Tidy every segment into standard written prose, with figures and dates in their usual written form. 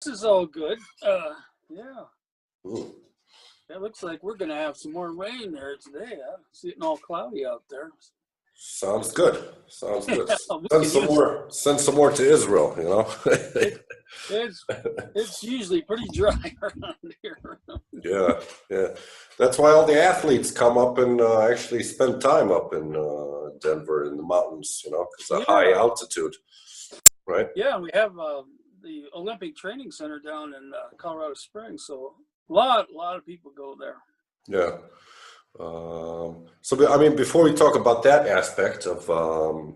This is all good. Yeah. Ooh. It looks like we're going to have some more rain there today. It's getting all cloudy out there. Sounds good. Sounds good. Yeah, Send some more to Israel, you know. it's usually pretty dry around here. Yeah, yeah. That's why all the athletes come up and actually spend time up in Denver in the mountains, you know, because of high altitude, right? Yeah, we have the Olympic Training Center down in Colorado Springs, so a lot of people go there. Yeah. So, I mean, before we talk about that aspect of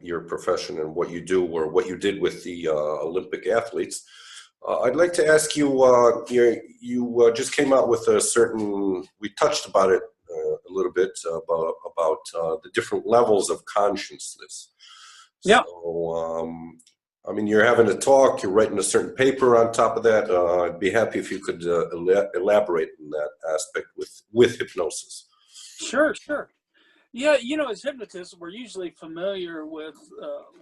your profession and what you do or what you did with the Olympic athletes, I'd like to ask you, you just came out with a certain, we touched about it a little bit about the different levels of consciousness. Yeah. So, I mean, you're having a talk, you're writing a certain paper on top of that. I'd be happy if you could elaborate on that aspect with hypnosis. Sure. Yeah, you know, as hypnotists, we're usually familiar with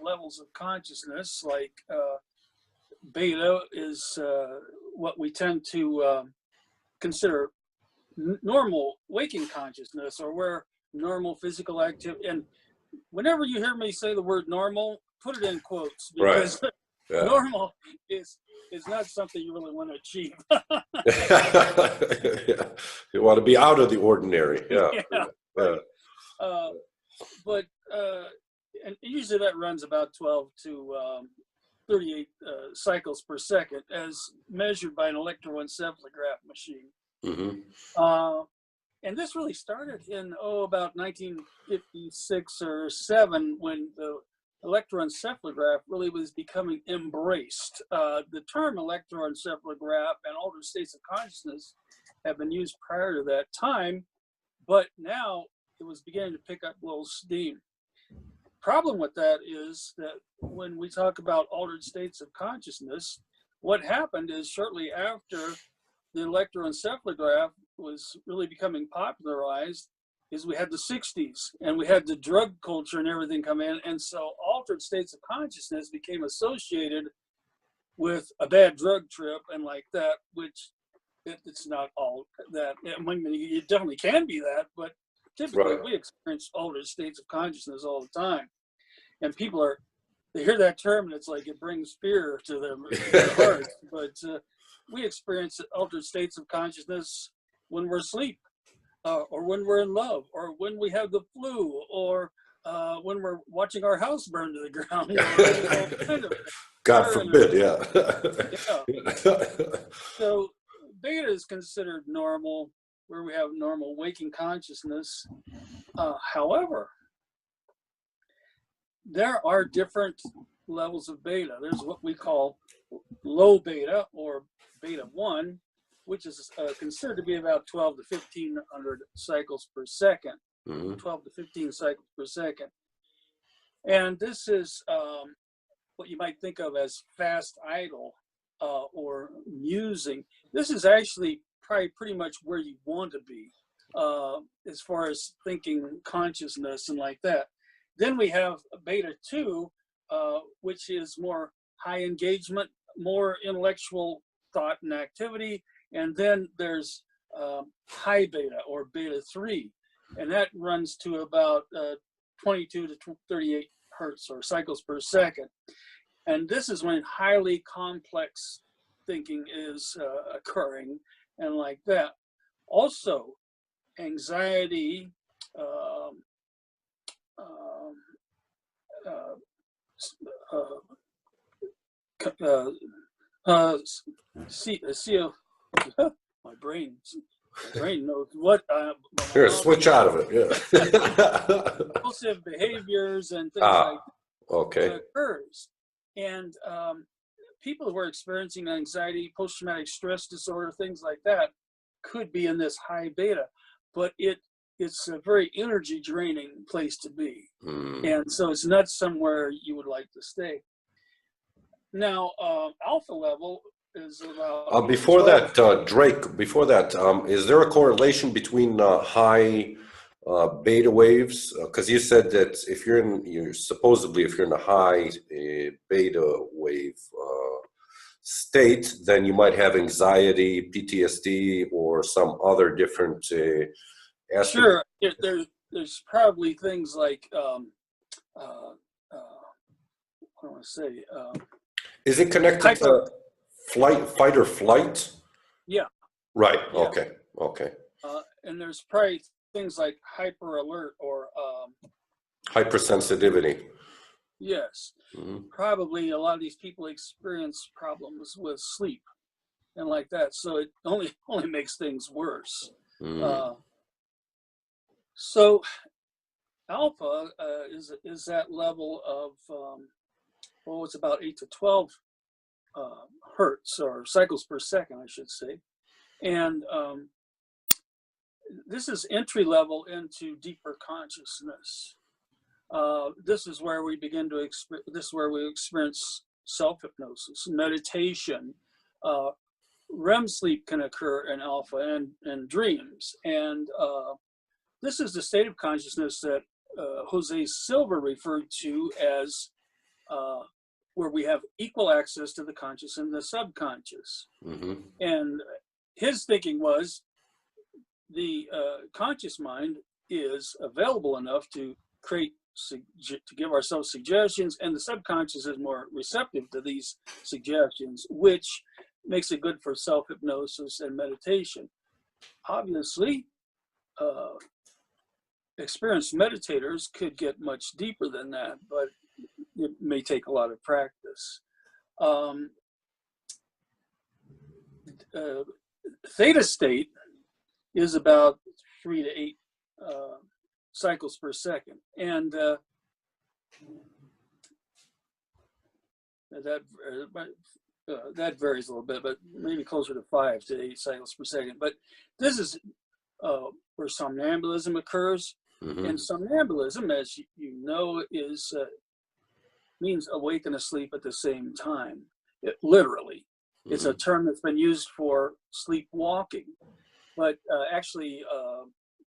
levels of consciousness, like beta is what we tend to consider normal waking consciousness, or where normal physical activity. And whenever you hear me say the word normal, put it in quotes, because Right. Yeah. normal is not something you really want to achieve. Yeah. You want to be out of the ordinary. Yeah. Right. But and usually that runs about 12 to 38 cycles per second, as measured by an electroencephalograph machine. Mm-hmm. And this really started in about 1956 or 7, when the electroencephalograph really was becoming embraced. The term electroencephalograph and altered states of consciousness have been used prior to that time, but now it was beginning to pick up a little steam. Problem with that is that when we talk about altered states of consciousness, what happened is shortly after the electroencephalograph was really becoming popularized, is we had the 60s and we had the drug culture and everything come in, and so altered states of consciousness became associated with a bad drug trip and like that, which it's not all that. I mean, it definitely can be that, but typically we experience altered states of consciousness all the time, and people they hear that term and it's like it brings fear to their hearts. But we experience altered states of consciousness when we're asleep, or when we're in love, or when we have the flu, or when we're watching our house burn to the ground. God forbid, yeah. So beta is considered normal, where we have normal waking consciousness. However, there are different levels of beta. There's what we call low beta, or beta 1, which is considered to be about 12 to 1500 cycles per second. 12 to 15 cycles per second. And this is what you might think of as fast idle or musing. This is actually probably pretty much where you want to be as far as thinking consciousness and like that. Then we have beta 2, which is more high engagement, more intellectual thought and activity. And then there's high beta, or beta 3, and that runs to about 22 to 38 hertz or cycles per second. And this is when highly complex thinking is occurring and like that. Also, anxiety, my brain knows what. Here, switch out of it. Yeah. Impulsive behaviors and things like that. Okay. Occurs, and people who are experiencing anxiety, post-traumatic stress disorder, things like that, could be in this high beta, but it's a very energy draining place to be, and so it's not somewhere you would like to stay. Now, alpha level is about before that, Drake. Before that, is there a correlation between high beta waves? Because you said that if you're supposedly if you're in a high beta wave state, then you might have anxiety, PTSD, or some other different aspect. Sure, there's probably things like what do I want to say? Is it connected to fight or flight? Yeah. Right. Yeah. Okay. Okay. And there's probably things like hyper alert or hypersensitivity. Yes. Mm-hmm. Probably a lot of these people experience problems with sleep and like that, so it only makes things worse. Mm. So alpha is that level of it's about 8 to 12 hertz or cycles per second, I should say, and this is entry level into deeper consciousness. This is where we begin to experience self-hypnosis, meditation. REM sleep can occur in alpha and dreams. And this is the state of consciousness that Jose Silva referred to as where we have equal access to the conscious and the subconscious. Mm-hmm. And his thinking was the conscious mind is available enough to give ourselves suggestions, and the subconscious is more receptive to these suggestions, which makes it good for self-hypnosis and meditation. Obviously, experienced meditators could get much deeper than that, but it may take a lot of practice. Theta state is about 3 to 8 cycles per second, and that varies a little bit, but maybe closer to 5 to 8 cycles per second. But this is where somnambulism occurs, mm-hmm. And somnambulism, as you know, is means awake and asleep at the same time. Literally, mm-hmm. It's a term that's been used for sleepwalking, but actually.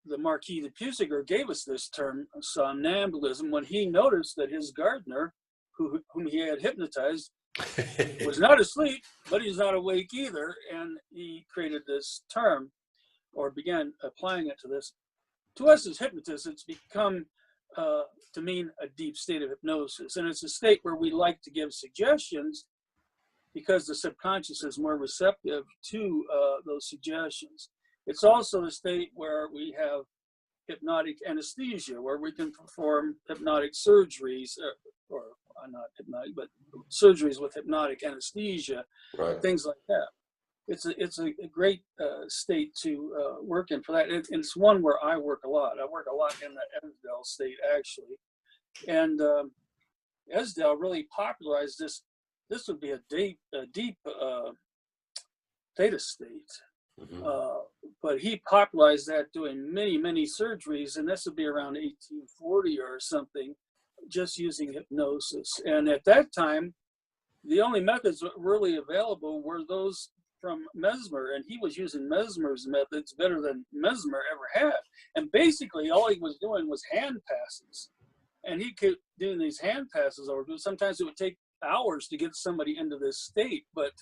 The Marquis de Pusiger gave us this term, somnambulism, when he noticed that his gardener, whom he had hypnotized, was not asleep, but he's not awake either, and he created this term, or began applying it to this. To us as hypnotists, it's become to mean a deep state of hypnosis, and it's a state where we like to give suggestions because the subconscious is more receptive to those suggestions. It's also a state where we have hypnotic anesthesia, where we can perform hypnotic surgeries, or not hypnotic, but surgeries with hypnotic anesthesia, right. Things like that. It's a great state to work in for that. It's one where I work a lot. I work a lot in the Esdell state, actually. And Esdell really popularized this. This would be a deep theta state. Mm-hmm. But he popularized that doing many surgeries, and this would be around 1840 or something, just using hypnosis. And at that time, the only methods really available were those from Mesmer, and he was using Mesmer's methods better than Mesmer ever had. And basically, all he was doing was hand passes, and he could doing these hand passes over. Sometimes it would take hours to get somebody into this state, but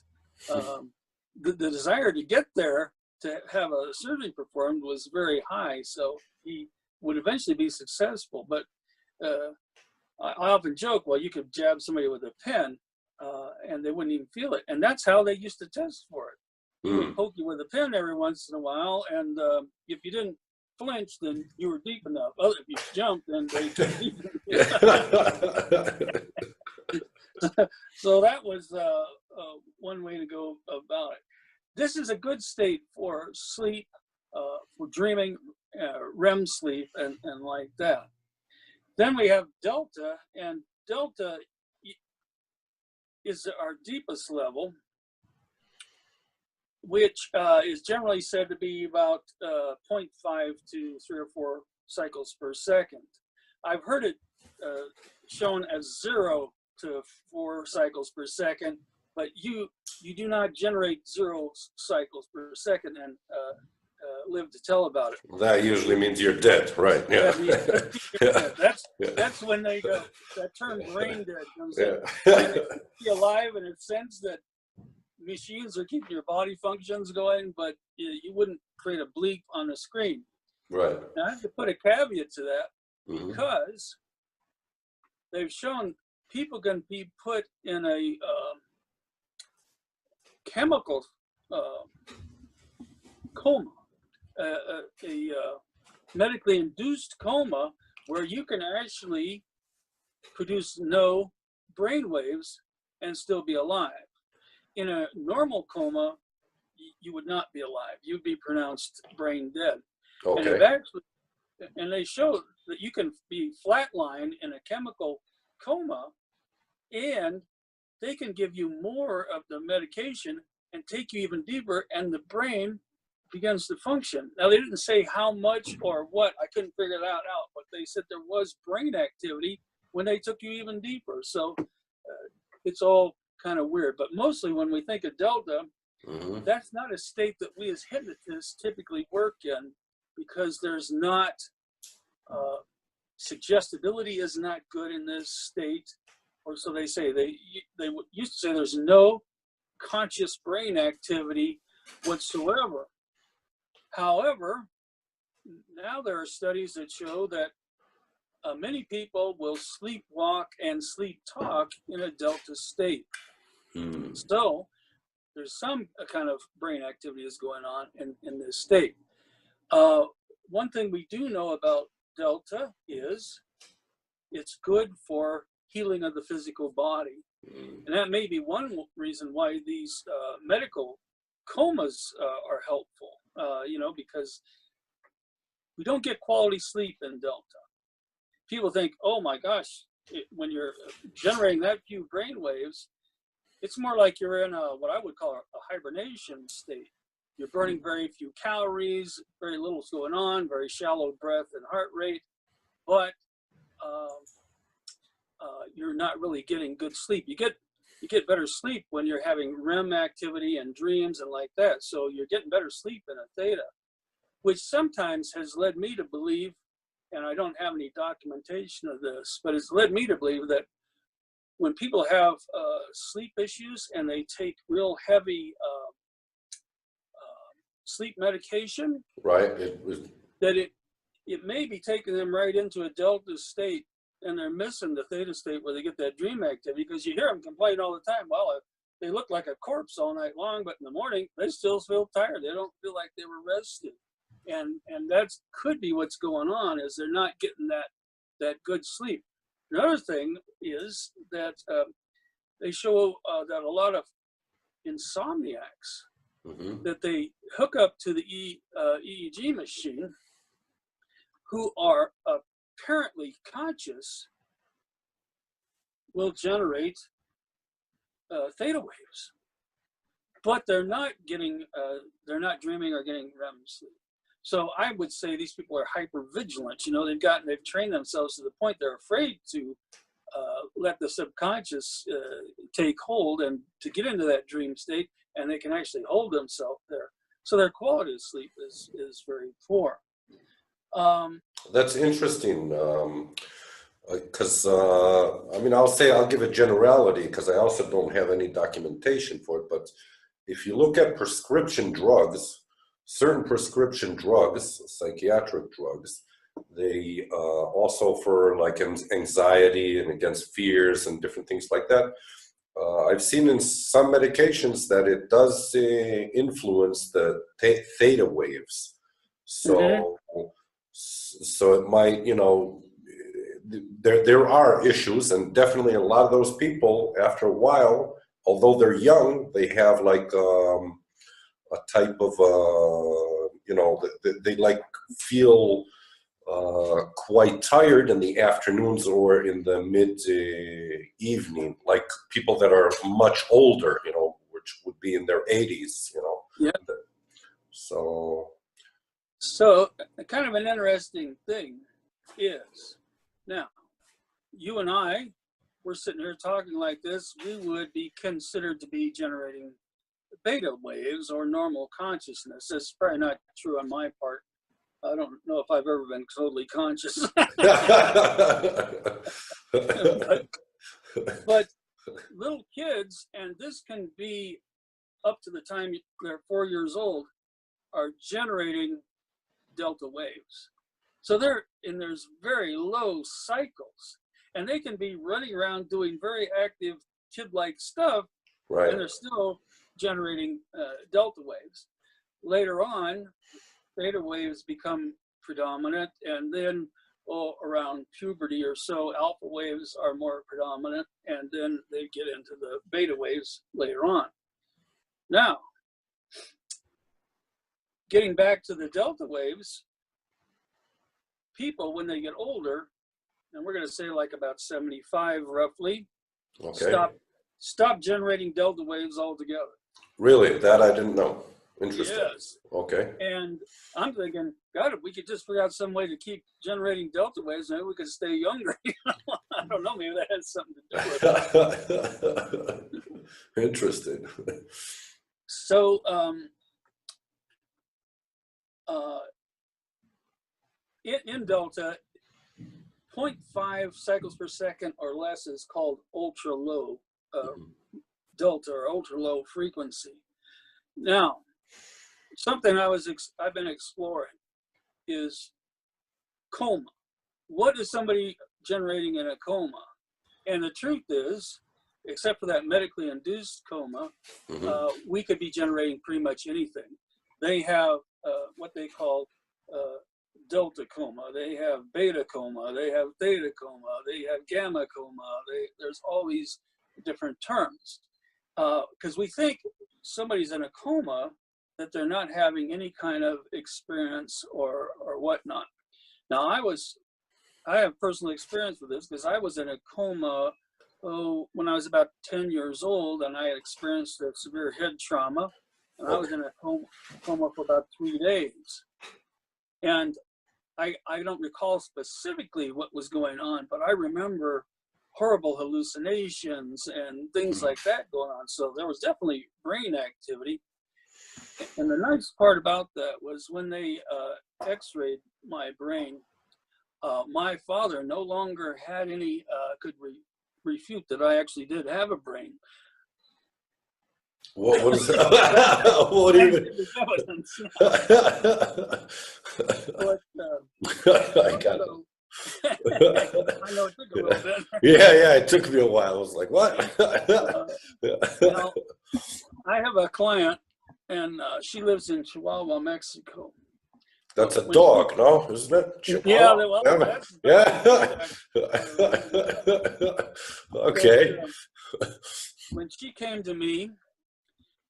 the desire to get there to have a surgery performed was very high, so he would eventually be successful. But I often joke, well, you could jab somebody with a pen and they wouldn't even feel it. And that's how they used to test for it. He would poke you with a pen every once in a while, and if you didn't flinch, then you were deep enough. If you jumped, then they took deep enough. So that was one way to go about it. This is a good state for sleep, for dreaming, REM sleep, and like that. Then we have delta, and delta is our deepest level, which is generally said to be about 0.5 to 3 or 4 cycles per second. I've heard it shown as 0 to 4 cycles per second, but you do not generate 0 cycles per second and live to tell about it. That usually means you're dead, right? Yeah. That's when they go. That term "brain dead" comes in. It's alive in a sense that machines are keeping your body functions going, but you wouldn't create a bleep on the screen. Right. Now, I have to put a caveat to that Mm-hmm. because they've shown people can be put in a chemical coma, a medically induced coma, where you can actually produce no brain waves and still be alive. In a normal coma, you would not be alive. You'd be pronounced brain dead. Okay. And they show that you can be flatlined in a chemical coma, and they can give you more of the medication and take you even deeper, and the brain begins to function. Now, they didn't say how much or what. I couldn't figure that out, but they said there was brain activity when they took you even deeper. So it's all kind of weird. But mostly when we think of delta, Mm-hmm. that's not a state that we as hypnotists typically work in, because there's not, suggestibility is not good in this state. Or so they say. They used to say there's no conscious brain activity whatsoever. However, now there are studies that show that many people will sleepwalk and sleep talk in a delta state. Mm-hmm. So there's some kind of brain activity is going on in this state. One thing we do know about delta is it's good for healing of the physical body. And that may be one reason why these medical comas are helpful, because we don't get quality sleep in delta. People think, oh my gosh, when you're generating that few brain waves, it's more like you're in what I would call a hibernation state. You're burning very few calories, very little's going on, very shallow breath and heart rate, but you're not really getting good sleep. You get better sleep when you're having REM activity and dreams and like that. So you're getting better sleep in a theta, which sometimes has led me to believe, and I don't have any documentation of this, but it's led me to believe that when people have sleep issues and they take real heavy sleep medication, Right. that it may be taking them right into a delta state, and they're missing the theta state where they get that dream activity, because you hear them complain all the time. Well, they look like a corpse all night long, but in the morning they still feel tired. They don't feel like they were rested, and that could be what's going on, is they're not getting that good sleep. Another thing is that they show that a lot of insomniacs, Mm-hmm. that they hook up to the EEG machine, who are apparently conscious, will generate theta waves, but they're not dreaming or getting REM sleep. So I would say these people are hyper vigilant. They've trained themselves to the point they're afraid to let the subconscious take hold and to get into that dream state, and they can actually hold themselves there. So their quality of sleep is very poor. That's interesting, because I'll give a generality, because I also don't have any documentation for it. But if you look at prescription drugs, certain prescription drugs, psychiatric drugs, they also for like anxiety and against fears and different things like that. I've seen in some medications that it does influence the theta waves. So. Mm-hmm. So it might, there are issues, and definitely a lot of those people, after a while, although they're young, they have like a type of, they like feel quite tired in the afternoons or in the mid-evening, like people that are much older, which would be in their 80s, Yeah. So kind of an interesting thing is, now, you and I, we're sitting here talking like this, we would be considered to be generating beta waves or normal consciousness. That's probably not true on my part. I don't know if I've ever been totally conscious. but little kids, and this can be up to the time they're 4 years old, are generating delta waves. So there's very low cycles, and they can be running around doing very active kid-like stuff, Right. and they're still generating delta waves. Later on, beta waves become predominant, and then around puberty or so, alpha waves are more predominant, and then they get into the beta waves later on. Now, getting back to the delta waves, people, when they get older, and we're going to say like about 75 roughly, Okay. stop generating delta waves altogether. Really? That I didn't know. Interesting. Yes. Okay. And I'm thinking, God, if we could just figure out some way to keep generating delta waves, maybe we could stay younger. I don't know, maybe that has something to do with it. Interesting. So, in delta, 0.5 cycles per second or less is called ultra low delta or ultra low frequency. Now, something I've been exploring is coma. What is somebody generating in a coma? And the truth is, except for that medically induced coma, we could be generating pretty much anything. They have what they call delta coma, they have beta coma, they have theta coma, they have gamma coma. There's all these different terms. Because we think somebody's in a coma that they're not having any kind of experience or whatnot. Now, I have personal experience with this because I was in a coma when I was about 10 years old, and I had experienced a severe head trauma, and I was in a coma for about 3 days. And I don't recall specifically what was going on, but I remember horrible hallucinations and things like that going on. So there was definitely brain activity. And the nice part about that was when they x-rayed my brain, my father no longer had any, could refute that I actually did have a brain. What was that? What even? I got it. I know it took a little bit. Yeah, it took me a while. I was like, what? Now, I have a client, and she lives in Chihuahua, Mexico. That's a dog, no? Isn't it? Chihuahua? Yeah. Okay. But, when she came to me,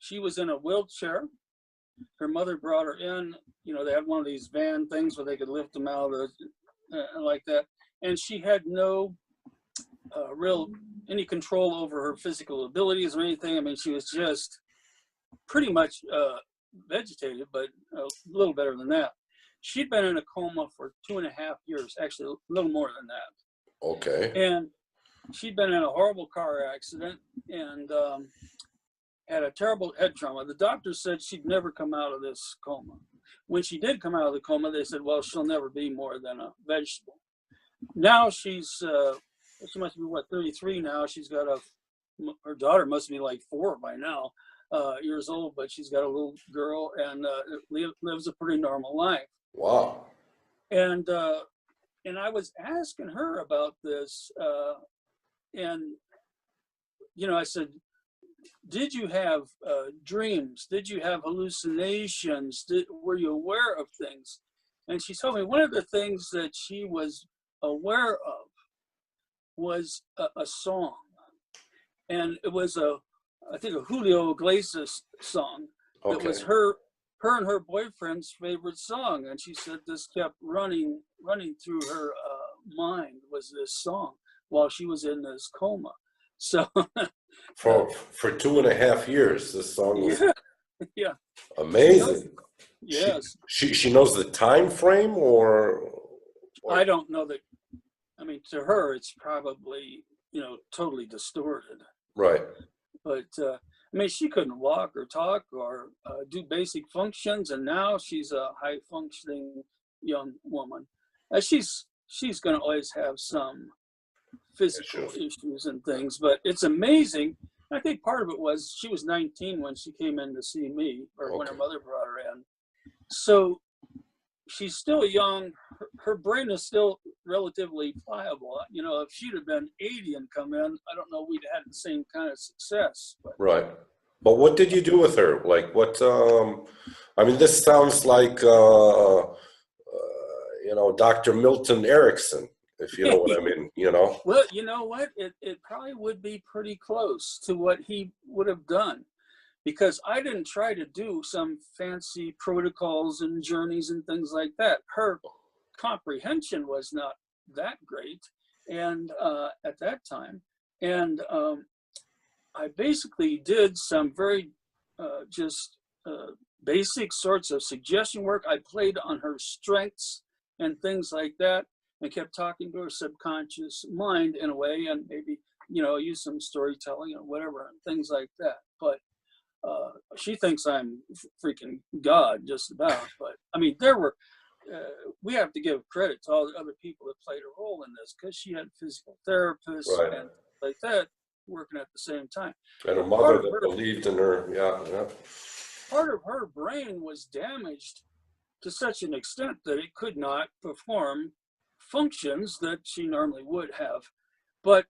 she was in a wheelchair. Her mother brought her in. You know, they had one of these van things where they could lift them out like that. And she had no any control over her physical abilities or anything. I mean, she was just pretty much vegetative, but a little better than that. She'd been in a coma for 2.5 years, actually a little more than that. Okay. And she'd been in a horrible car accident and had a terrible head trauma. The doctor said she'd never come out of this coma. When she did come out of the coma, they said, well, she'll never be more than a vegetable. Now she must be, 33 now. She's got her daughter must be like 4 by now, years old, but she's got a little girl and lives a pretty normal life. Wow. And I was asking her about this, and, you know, I said, did you have dreams? Did you have hallucinations? Were you aware of things? And she told me one of the things that she was aware of was a song. And it was I think a Julio Iglesias song. Okay. That was her and her boyfriend's favorite song. And she said this kept running through her mind was this song while she was in this coma. So for 2.5 years, this song was amazing. Yes. She knows the time frame or I don't know that. I mean, to her, it's probably, you know, totally distorted. Right. But I mean, she couldn't walk or talk or do basic functions, and now she's a high-functioning young woman. She's going to always have some physical issues and things, but it's amazing I think part of it was she was 19 when she came in to see me, or when her Okay. mother brought her in. So she's still young. Her brain is still relatively pliable. You know, if she'd have been 80 and come in, I don't know we'd had the same kind of success. But Right. But what did you do with her? Like what, I mean, this sounds like, you know, Dr. Milton Erickson, if you know what I mean, you know? well, you know what? It probably would be pretty close to what he would have done, because I didn't try to do some fancy protocols and journeys and things like that. Her comprehension was not that great, and at that time, and I basically did some very just basic sorts of suggestion work. I played on her strengths and things like that, and kept talking to her subconscious mind in a way, and maybe, you know, use some storytelling or whatever and things like that. But she thinks I'm freaking God, just about. But I mean, there were, we have to give credit to all the other people that played a role in this, because she had physical therapists Right. and like that working at the same time. And her mother that believed in her, yeah. Part of her brain was damaged to such an extent that it could not perform functions that she normally would have. But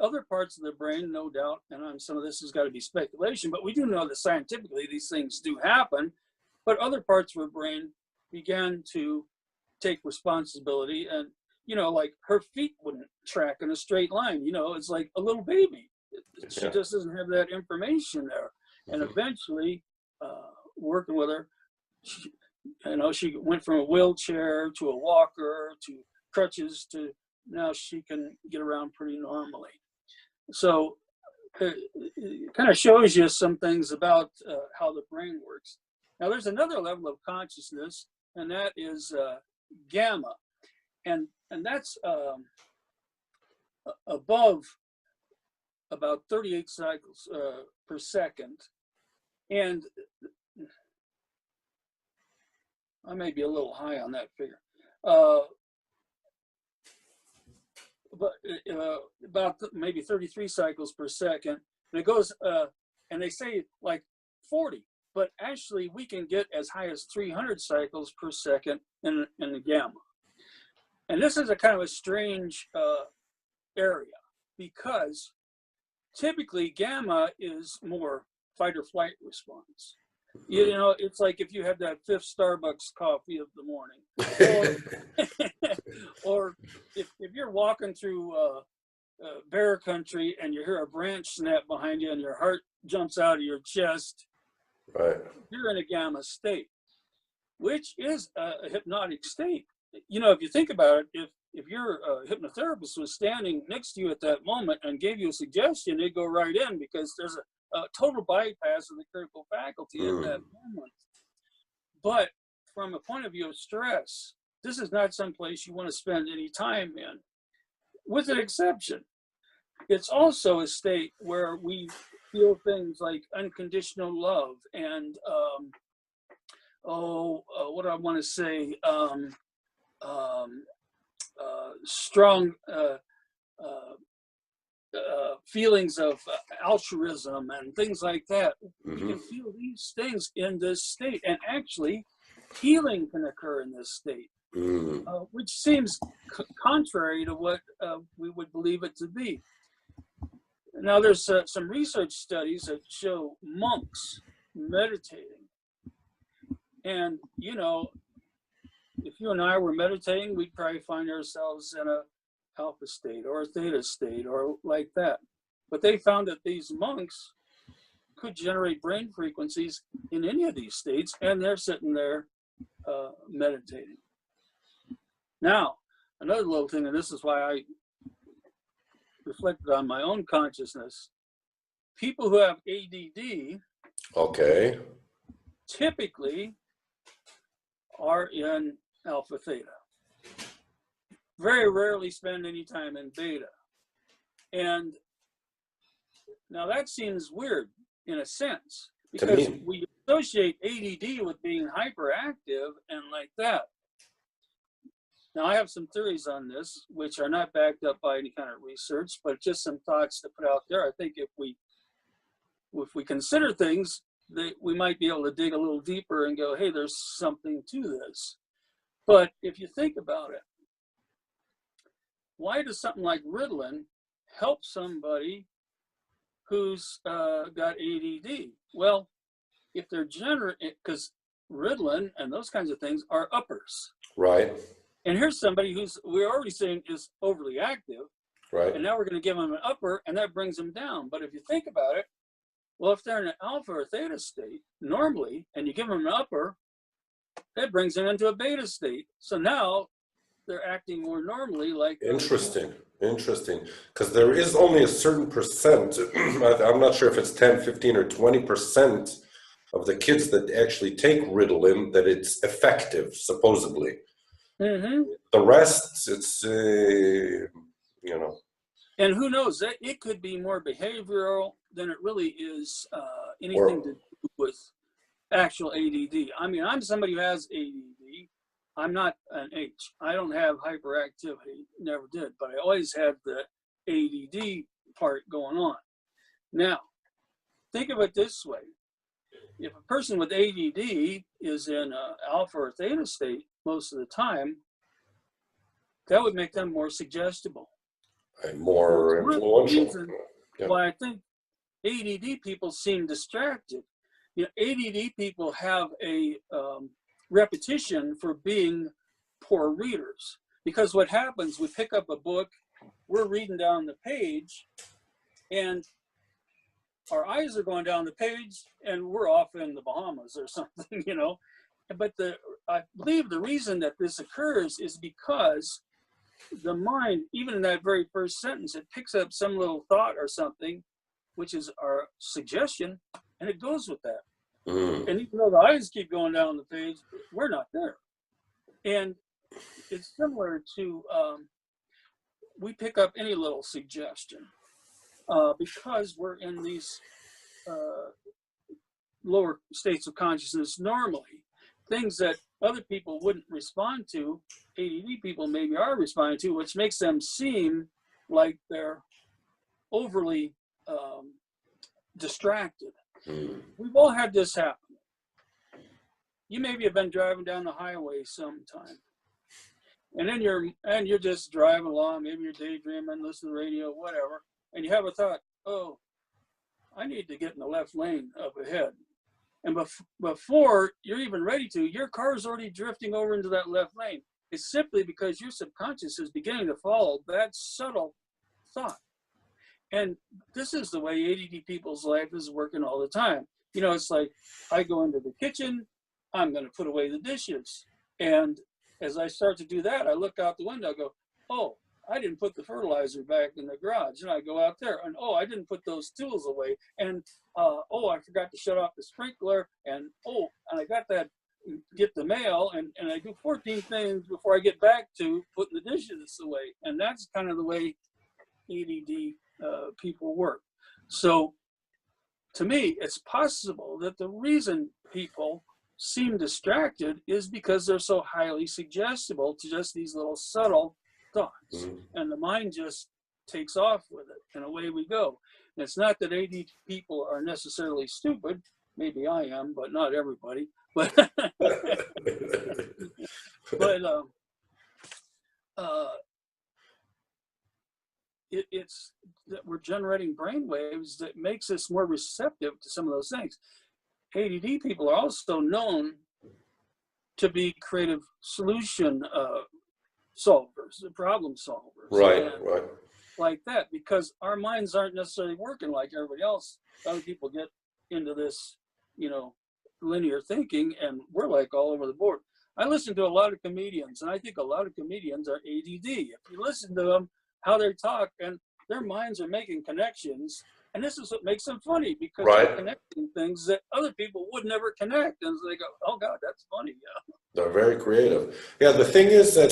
other parts of the brain, no doubt, and some of this has got to be speculation, but we do know that scientifically these things do happen, but other parts of her brain began to take responsibility, and, you know, like her feet wouldn't track in a straight line. You know, it's like a little baby. She just doesn't have that information there. And eventually, working with her, she went from a wheelchair to a walker to crutches to now she can get around pretty normally. So it kind of shows you some things about how the brain works. Now, there's another level of consciousness, and that is gamma, and that's above about 38 cycles per second. And I may be a little high on that figure, but about maybe 33 cycles per second. And it goes, and they say like 40, but actually we can get as high as 300 cycles per second in the gamma. And this is a kind of a strange area, because typically gamma is more fight or flight response. You know, it's like if you have that 5th Starbucks coffee of the morning, or if you're walking through bear country and you hear a branch snap behind you and your heart jumps out of your chest, Right. You're in a gamma state, which is a hypnotic state. You know, if you think about it, if your hypnotherapist was standing next to you at that moment and gave you a suggestion, they'd go right in, because there's a total bypass of the critical faculty at that moment. But from a point of view of stress, this is not someplace you want to spend any time in, with an exception. It's also a state where we feel things like unconditional love and, what do I want to say? Strong feelings of altruism and things like that. You can feel these things in this state, and actually healing can occur in this state, which seems contrary to what we would believe it to be. Now, there's some research studies that show monks meditating, and, you know, if you and I were meditating, we'd probably find ourselves in a alpha state or a theta state or like that. But they found that these monks could generate brain frequencies in any of these states, and they're sitting there meditating. Now, another little thing, and this is why I reflected on my own consciousness. People who have ADD, okay, typically are in alpha theta. Very rarely spend any time in beta. And now that seems weird in a sense, because we associate ADD with being hyperactive and like that. Now, I have some theories on this, which are not backed up by any kind of research, but just some thoughts to put out there. I think if we consider things, we might be able to dig a little deeper and go, hey, there's something to this. But if you think about it, why does something like Ritalin help somebody who's got ADD? Well, if they're because Ritalin and those kinds of things are uppers. Right. And here's somebody who's, we're already saying is overly active. Right. And now we're going to give them an upper, and that brings them down. But if you think about it, well, if they're in an alpha or theta state normally, and you give them an upper, that brings them into a beta state. So now they're acting more normally like. Interesting. Because there is only a certain percent, I'm not sure if it's 10, 15, or 20% of the kids that actually take Ritalin that it's effective, supposedly. Mm-hmm. The rest, it's, And who knows, it could be more behavioral than it really is anything to do with actual ADD. I mean, I'm somebody who has ADD. I'm not an H. I don't have hyperactivity, never did, but I always had the ADD part going on. Now, think of it this way. If a person with ADD is in an alpha or theta state most of the time, that would make them more suggestible. And more influential. Why I think ADD people seem distracted. ADD people have a repetition for being poor readers. Because what happens, we pick up a book, we're reading down the page, and our eyes are going down the page, and we're off in the Bahamas or something, But I believe the reason that this occurs is because the mind, even in that very first sentence, it picks up some little thought or something, which is our suggestion, and it goes with that. Mm. And even though the eyes keep going down the page, we're not there. And it's similar to, we pick up any little suggestion because we're in these lower states of consciousness normally. Things that other people wouldn't respond to, ADD people maybe are responding to, which makes them seem like they're overly distracted. Mm. We've all had this happen. You maybe have been driving down the highway sometime, and then you're just driving along, maybe you're daydreaming, listening to the radio, whatever, and you have a thought, oh, I need to get in the left lane up ahead. And before you're even ready to, your car is already drifting over into that left lane. It's simply because your subconscious is beginning to follow that subtle thought. And this is the way ADD people's life is working all the time. It's like, I go into the kitchen, I'm going to put away the dishes. And as I start to do that, I look out the window, I go, oh, I didn't put the fertilizer back in the garage. And I go out there and, oh, I didn't put those tools away. And, oh, I forgot to shut off the sprinkler. And, oh, and I got that, get the mail. And I do 14 things before I get back to putting the dishes away. And that's kind of the way ADD people work. So to me, it's possible that the reason people seem distracted is because they're so highly suggestible to just these little subtle thoughts. Mm-hmm. And the mind just takes off with it, and away we go. And it's not that ADD people are necessarily stupid. Maybe I am, but not everybody. But it's that we're generating brain waves that makes us more receptive to some of those things. ADD people are also known to be creative solution solvers, problem solvers. Right. Like that, because our minds aren't necessarily working like everybody else. Other people get into this, linear thinking, and we're like all over the board. I listen to a lot of comedians, and I think a lot of comedians are ADD. If you listen to them, how they talk, and their minds are making connections, and this is what makes them funny, because they're connecting things that other people would never connect, and so they go, oh God, that's funny. Yeah. They're very creative. Yeah, the thing is that,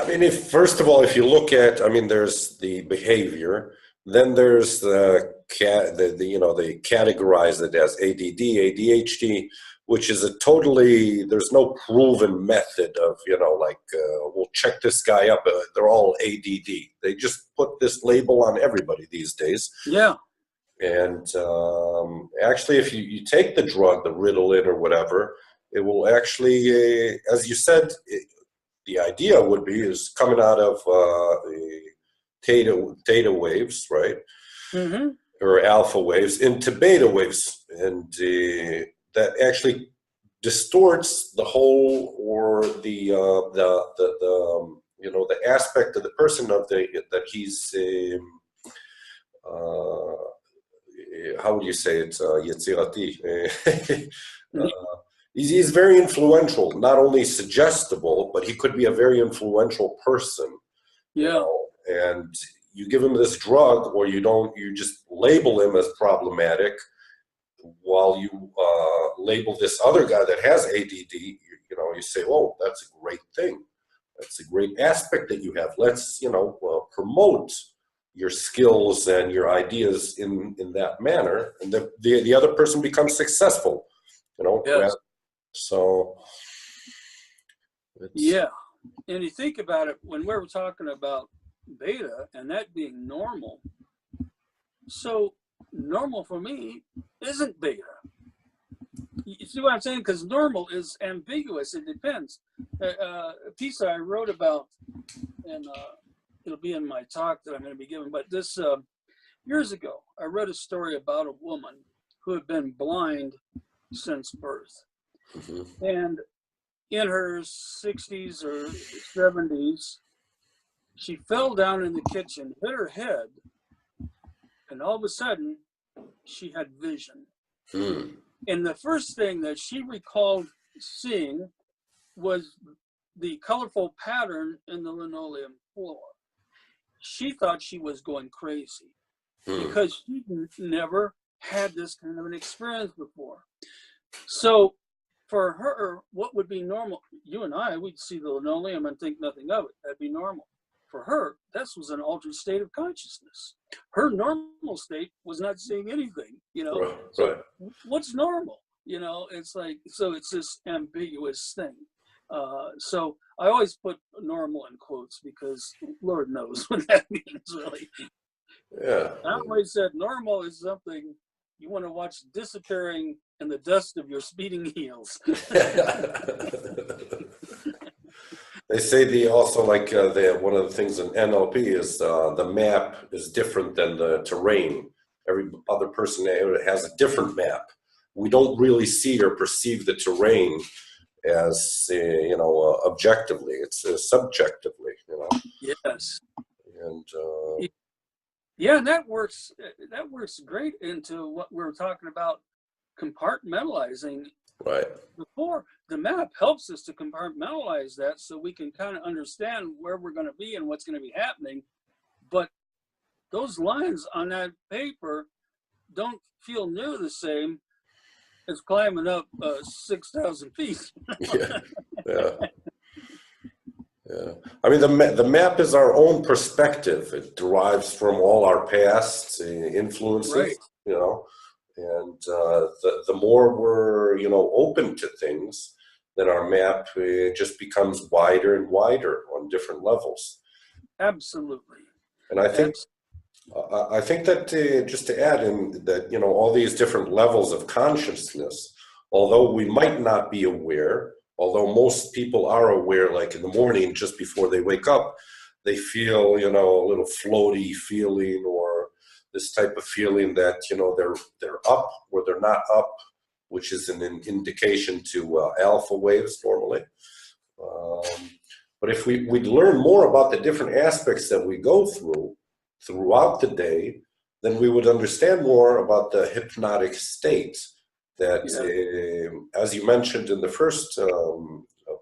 if first of all, if you look at, there's the behavior, Then there's they categorize it as ADD, ADHD, which is a totally, there's no proven method of, we'll check this guy up. They're all ADD. They just put this label on everybody these days. Yeah. And actually, if you take the drug, the Ritalin or whatever, it will actually, as you said, the idea would be is coming out of theta waves, right? Mm-hmm. Or alpha waves into beta waves, and that actually distorts the whole, or the aspect of the person of that he's how would you say it? Yetzirati. He's very influential, not only suggestible, but he could be a very influential person. Yeah. And you give him this drug, or you don't, you just label him as problematic, while you label this other guy that has ADD, you say, oh, that's a great thing. That's a great aspect that you have. Let's, promote your skills and your ideas in that manner. And the other person becomes successful, Yes. So. Yeah. And you think about it, when we were talking about beta and that being normal, so normal for me isn't beta. You see what I'm saying? Because normal is ambiguous. It depends. A piece I wrote about, and it'll be in my talk that I'm going to be giving, but this, years ago, I read a story about a woman who had been blind since birth. Mm-hmm. And in her 60s or 70s, she fell down in the kitchen, hit her head, and all of a sudden, she had vision. Mm. And the first thing that she recalled seeing was the colorful pattern in the linoleum floor. She thought she was going crazy because she never had this kind of an experience before. So for her, what would be normal? You and I, we'd see the linoleum and think nothing of it. That'd be normal. For her, this was an altered state of consciousness. Her normal state was not seeing anything, Right. So what's normal? It's like, so it's this ambiguous thing. So I always put normal in quotes because Lord knows what that means, really. Yeah. I always said normal is something you want to watch disappearing in the dust of your speeding heels. They say also one of the things in NLP is the map is different than the terrain. Every other person has a different map. We don't really see or perceive the terrain as objectively. It's subjectively. Yes. And yeah, and that works great into what we were talking about, compartmentalizing. Right. Before, the map helps us to compartmentalize that so we can kind of understand where we're going to be and what's going to be happening. But those lines on that paper don't feel near the same as climbing up 6,000 feet. Yeah. I mean, the map is our own perspective. It derives from all our past influences, right. And the more we're, open to things, then our map just becomes wider and wider on different levels. Absolutely. And I think that just to add in that, all these different levels of consciousness, although we might not be aware, although most people are aware, like in the morning, just before they wake up, they feel, a little floaty feeling, or this type of feeling that, they're up or they're not up, which is an indication to alpha waves normally. But if we'd learn more about the different aspects that we go throughout the day, then we would understand more about the hypnotic state that, as you mentioned in the first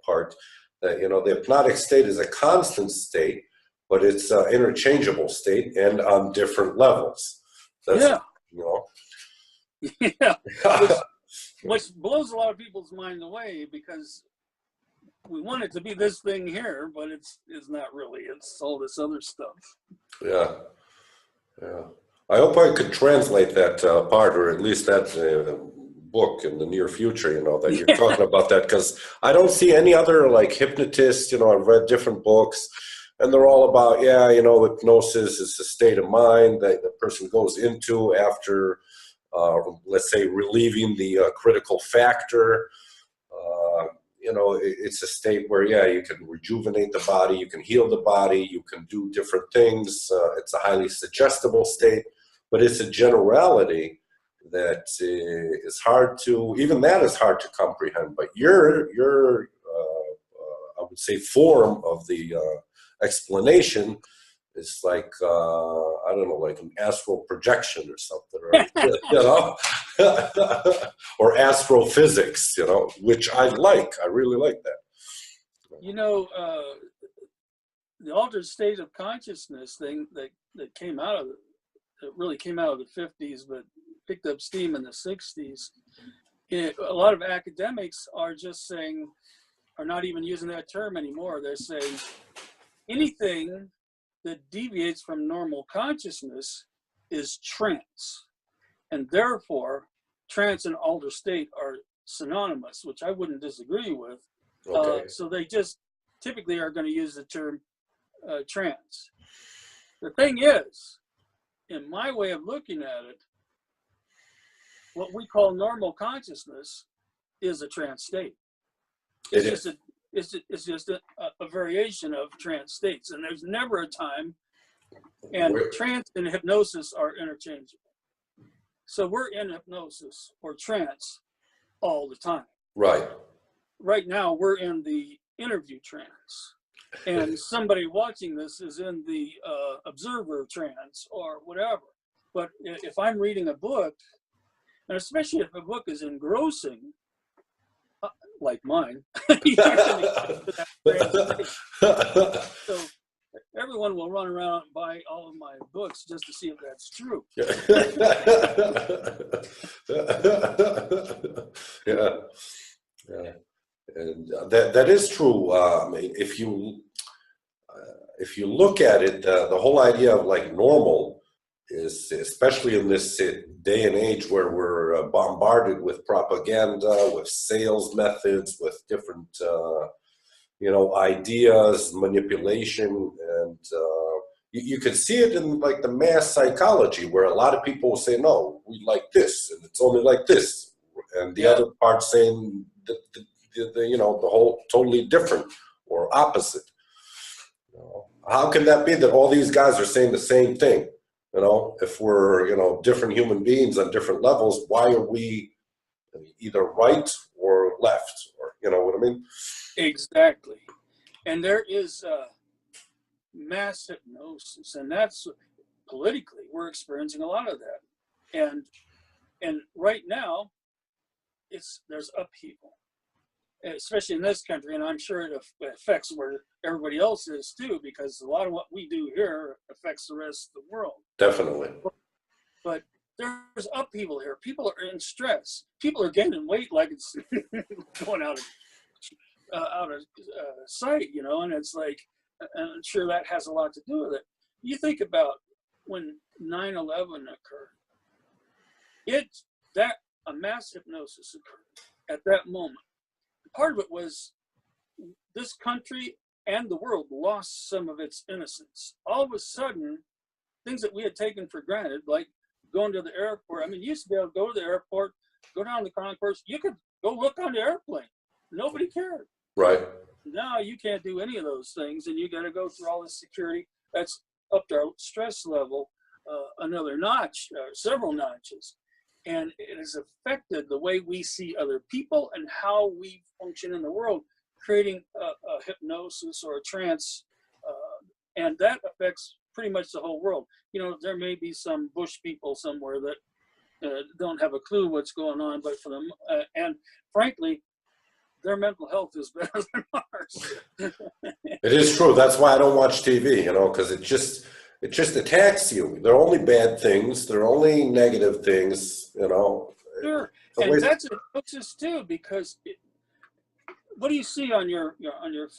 part, that, the hypnotic state is a constant state, but it's an interchangeable state and on different levels. That's, Yeah. Which blows a lot of people's mind away, because we want it to be this thing here, but it's not really. It's all this other stuff. Yeah. Yeah. I hope I could translate that part, or at least that book in the near future, that you're Yeah. talking about that, because I don't see any other like hypnotists. I've read different books and they're all about, hypnosis is a state of mind that the person goes into after, let's say, relieving the critical factor. It's a state where, yeah, you can rejuvenate the body, you can heal the body, you can do different things. It's a highly suggestible state, but it's a generality that is hard to, even that is hard to comprehend. But your I would say, form of the explanation is like, I don't know, like an astral projection or something, or astrophysics, which I like. I really like that. The altered state of consciousness thing that came out of it really came out of the 50s, but picked up steam in the 60s. A lot of academics are not even using that term anymore. They're saying anything that deviates from normal consciousness is trance. And therefore, trance and altered state are synonymous, which I wouldn't disagree with. Okay. So they just typically are going to use the term trance. The thing is, in my way of looking at it, what we call normal consciousness is a trance state. It's just a variation of trance states, and there's never a time. And trance and hypnosis are interchangeable. So we're in hypnosis or trance all the time. Right. Right now, we're in the interview trance, and somebody watching this is in the observer trance or whatever. But if I'm reading a book, and especially if a book is engrossing, like mine, so everyone will run around and buy all of my books just to see if that's true. Yeah. And that is true. If you look at it, the whole idea of like normal is, especially in this day and age where we're bombarded with propaganda, with sales methods, with different ideas, manipulation, and you can see it in like the mass psychology, where a lot of people will say, no, we like this and it's only like this, and the other part saying the whole totally different or opposite. How can that be that all these guys are saying the same thing? If we're different human beings on different levels, why are we either right or left, or what I mean? Exactly. And there is mass hypnosis, and that's politically we're experiencing a lot of that. And right now there's upheaval, especially in this country, and I'm sure it affects where everybody else is too, because a lot of what we do here affects the rest of the world. Definitely. But there's upheaval here. People are in stress. People are gaining weight like it's going out of sight, and it's like, I'm sure that has a lot to do with it. You think about when 9/11 occurred, a mass hypnosis occurred at that moment. Part of it was this country and the world lost some of its innocence. All of a sudden, things that we had taken for granted, like going to the airport. I mean, you used to be able to go to the airport, go down the concourse. You could go look on the airplane. Nobody cared. Right. Now you can't do any of those things, and you got to go through all this security. That's upped our stress level another notch, several notches. And it has affected the way we see other people and how we function in the world, creating a hypnosis or a trance. And that affects pretty much the whole world. There may be some bush people somewhere that don't have a clue what's going on, but for them, and frankly, their mental health is better than ours. It is true. That's why I don't watch TV, because it just attacks you. They're only bad things. They're only negative things, Sure, and that's a hypnosis too, because what do you see on your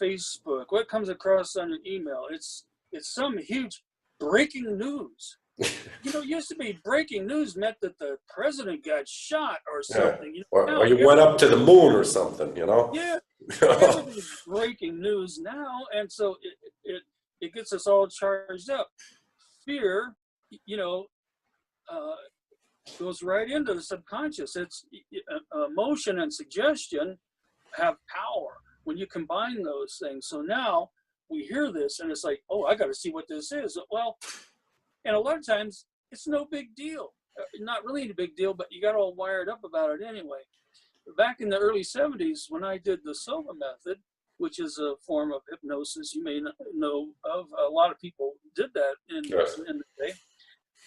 Facebook? What comes across on your email? It's some huge breaking news. You know, it used to be breaking news meant that the president got shot or Yeah. something. You know, Or now you went up to the moon or something, you know? yeah, everything's breaking news now, and so it gets us all charged up. Fear, you know, uh, goes right into the subconscious. It's emotion and suggestion have power when you combine those things. So now we hear this, and it's like, oh, I got to see what this is. Well, and a lot of times it's no big deal. Not really a big deal, but you got all wired up about it anyway. Back in the early 70s, when I did the Coma method, which is a form of hypnosis, you may not know of. A lot of people did that in Yes. the day.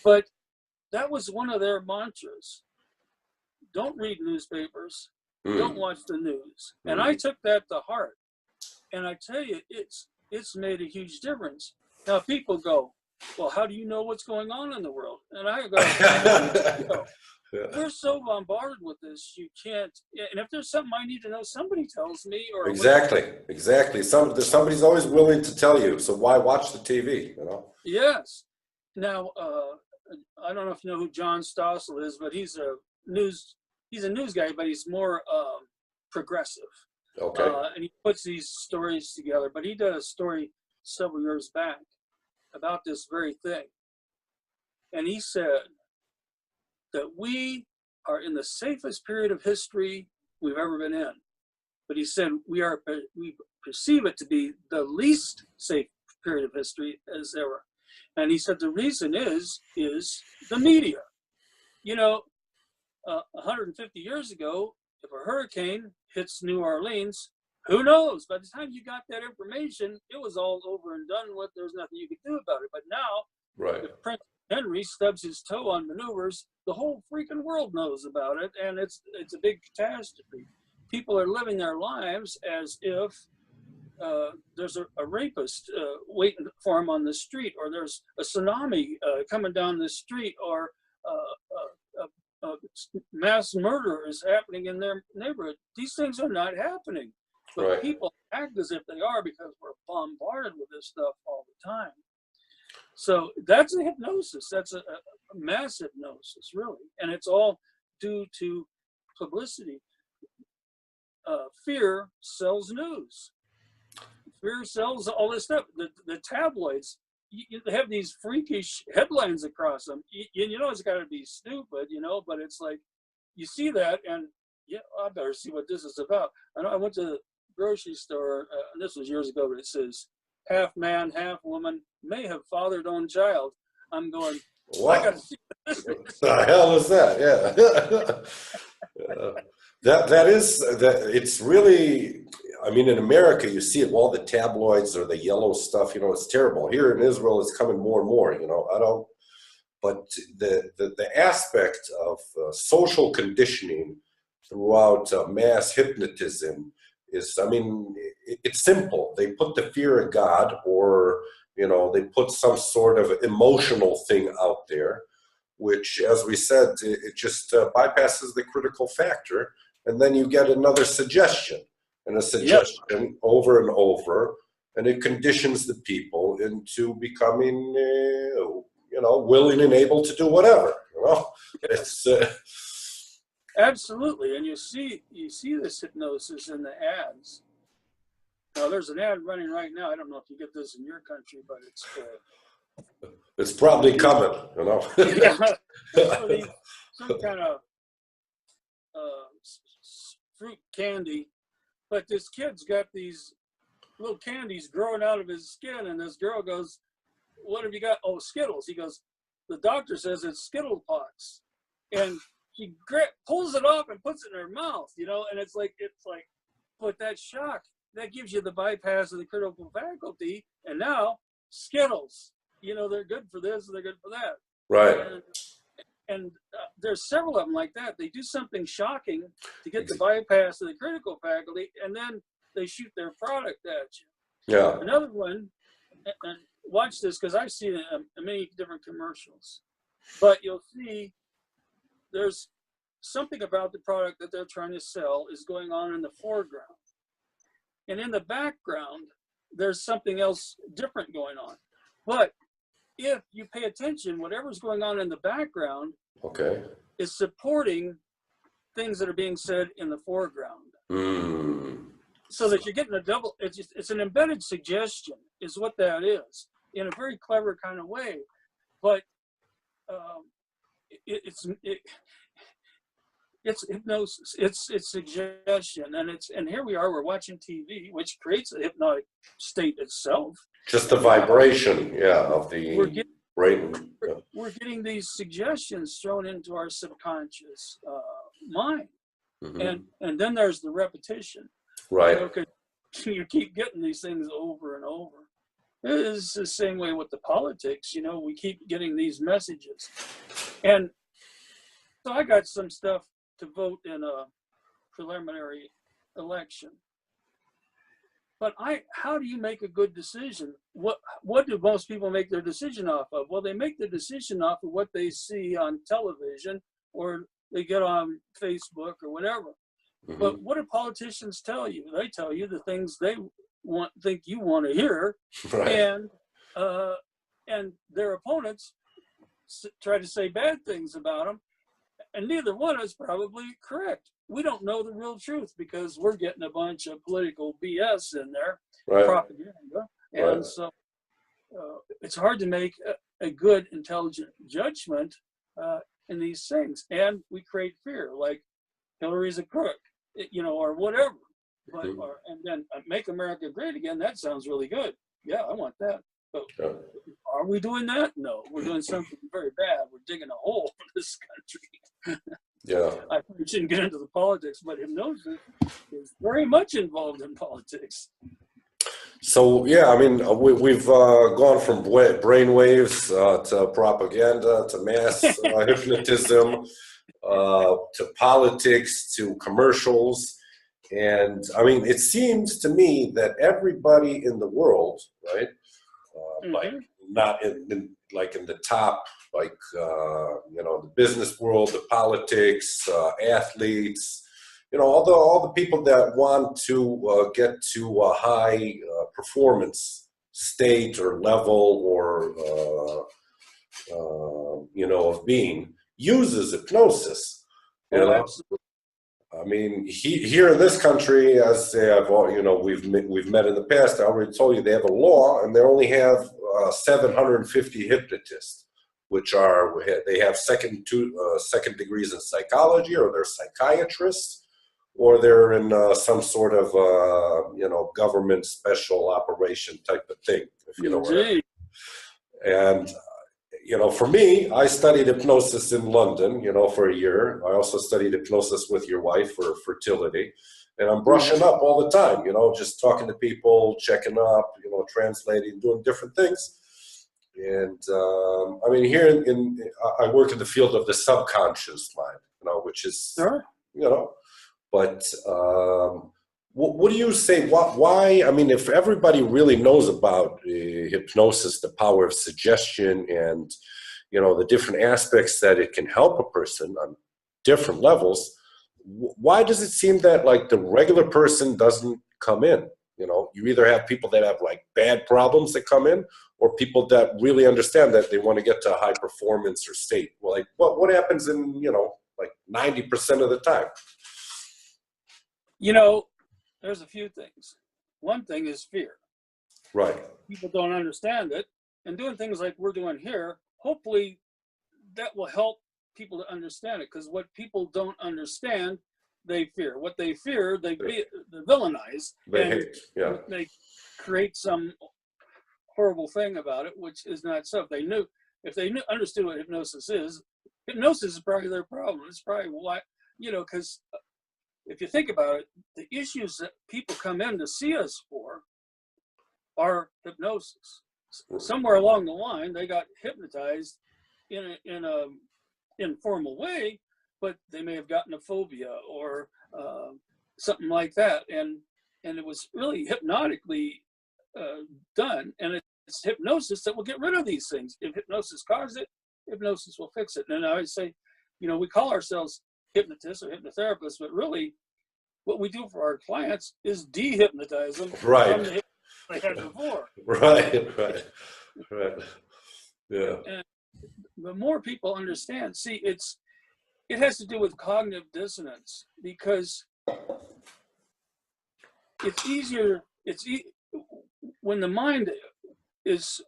But that was one of their mantras. Don't read newspapers. Don't watch the news. And I took that to heart. And I tell you, it's made a huge difference. Now people go, well, how do you know what's going on in the world? And I go, we're so bombarded with this, you can't. And if there's something I need to know, somebody tells me. Or Exactly. Somebody's always willing to tell you. So why watch the TV? You know. Yes. Now, I don't know if you know who John Stossel is, but he's a news guy, but he's more progressive. Okay. And he puts these stories together. But he did a story several years back about this very thing. And he said that we are in the safest period of history we've ever been in. But he said we perceive it to be the least safe period of history as ever. And he said the reason is the media. You know, 150 years ago, if a hurricane hits New Orleans, who knows? By the time you got that information, it was all over and done with. There's nothing you could do about it. But now, if Prince Henry stubs his toe on maneuvers, the whole freaking world knows about it, and it's a big catastrophe. People are living their lives as if there's a rapist waiting for him on the street, or there's a tsunami coming down the street, or mass murder is happening in their neighborhood. These things are not happening, but people act as if they are because we're bombarded with this stuff all the time. So that's a hypnosis. That's a mass hypnosis, really, and it's all due to publicity. Fear sells news. Fear sells all this stuff. The tabloids, you have these freakish headlines across them. You know it's got to be stupid, you know, but it's like you see that, and yeah, I better see what this is about. I went to the grocery store, and this was years ago, but it says, half man, half woman, may have fathered own child. I'm going, what? I got to see what this is. What the hell is that? Yeah. It's really, I mean, in America, you see it, all the tabloids or the yellow stuff, you know, it's terrible. Here in Israel, it's coming more and more, you know, but the aspect of social conditioning throughout mass hypnotism is, I mean, it's simple. They put the fear of God, or, you know, they put some sort of emotional thing out there, which, as we said, it just bypasses the critical factor. And then you get another suggestion, and a suggestion over and over, and it conditions the people into becoming, you know, willing and able to do whatever. You know, it's absolutely. And you see this hypnosis in the ads. Now, there's an ad running right now. I don't know if you get this in your country, but it's probably coming. You know, some kind of fruit candy, but this kid's got these little candies growing out of his skin, and this girl goes, what have you got? Oh, Skittles. He goes, the doctor says it's Skittle pox, and she pulls it off and puts it in her mouth, you know, and it's like, but that shock, that gives you the bypass of the critical faculty, and now Skittles, you know, they're good for this, they're good for that. Right. And there's several of them like that. They do something shocking to get the bypass of the critical faculty, and then they shoot their product at you. Yeah. Another one, and watch this, because I've seen it in many different commercials, but you'll see there's something about the product that they're trying to sell is going on in the foreground. And in the background, there's something else different going on. But if you pay attention, whatever's going on in the background Okay. is supporting things that are being said in the foreground. Mm. So that you're getting a double, it's an embedded suggestion is what that is, in a very clever kind of way. But it's hypnosis, it's suggestion, and here we are, we're watching TV, which creates a hypnotic state itself. Just the vibration, of the brain. We're getting these suggestions thrown into our subconscious mind. Mm-hmm. And then there's the repetition. Right. Okay, you keep getting these things over and over. It's the same way with the politics, we keep getting these messages. And so I got some stuff to vote in a preliminary election. But how do you make a good decision? What do most people make their decision off of? Well, they make the decision off of what they see on television, or they get on Facebook or whatever. Mm-hmm. But what do politicians tell you? They tell you the things they think you want to hear, right. And their opponents try to say bad things about them, and neither one is probably correct. We don't know the real truth because we're getting a bunch of political BS in there, right. Propaganda, and right. So it's hard to make a good, intelligent judgment in these things, and we create fear, like Hillary's a crook, or whatever. But and then make America great again. That sounds really good. Yeah, I want that. But are we doing that? No, we're doing something very bad. We're digging a hole for this country. Yeah. I probably shouldn't get into the politics, but hypnosis is very much involved in politics. So yeah, I mean, we've gone from brainwaves to propaganda to mass hypnotism to politics to commercials. And I mean, it seems to me that everybody in the world, right, like not in the top, like the business world, the politics, athletes, all the people that want to get to a high performance state or level or of being, uses hypnosis. Absolutely. I mean, here in this country, as they have, we've met in the past. I already told you they have a law, and they only have 750 hypnotists, which they have second degrees in psychology, or they're psychiatrists, or they're in some sort of government special operation type of thing, if you know what I mean. And for me, I studied hypnosis in London, for a year. I also studied hypnosis with your wife for fertility. And I'm brushing up all the time, just talking to people, checking up, translating, doing different things. And I mean, here I work in the field of the subconscious mind, which is, sure. But what do you say? Why? I mean, if everybody really knows about hypnosis, the power of suggestion, and the different aspects that it can help a person on different levels, why does it seem that like the regular person doesn't come in? You either have people that have like bad problems that come in, or people that really understand that they want to get to a high performance or state. Well, like what happens in like 90% of the time? There's a few things. One thing is fear. Right. People don't understand it. And doing things like we're doing here, hopefully that will help people to understand it. Because what people don't understand, they fear. What they fear, they villainize. They hate, yeah. They create some horrible thing about it, which is not so. If they understood what hypnosis is probably their problem. It's probably why, because if you think about it, the issues that people come in to see us for are hypnosis. Somewhere along the line, they got hypnotized in a informal way, but they may have gotten a phobia or something like that, and it was really hypnotically done. And it's hypnosis that will get rid of these things. If hypnosis caused it, hypnosis will fix it. And I would say, we call ourselves hypnotists or hypnotherapists, but really what we do for our clients is dehypnotize them right. from the hypnosis they had before. Right. Yeah. And the more people understand, see, it has to do with cognitive dissonance, because it's easier. When the mind is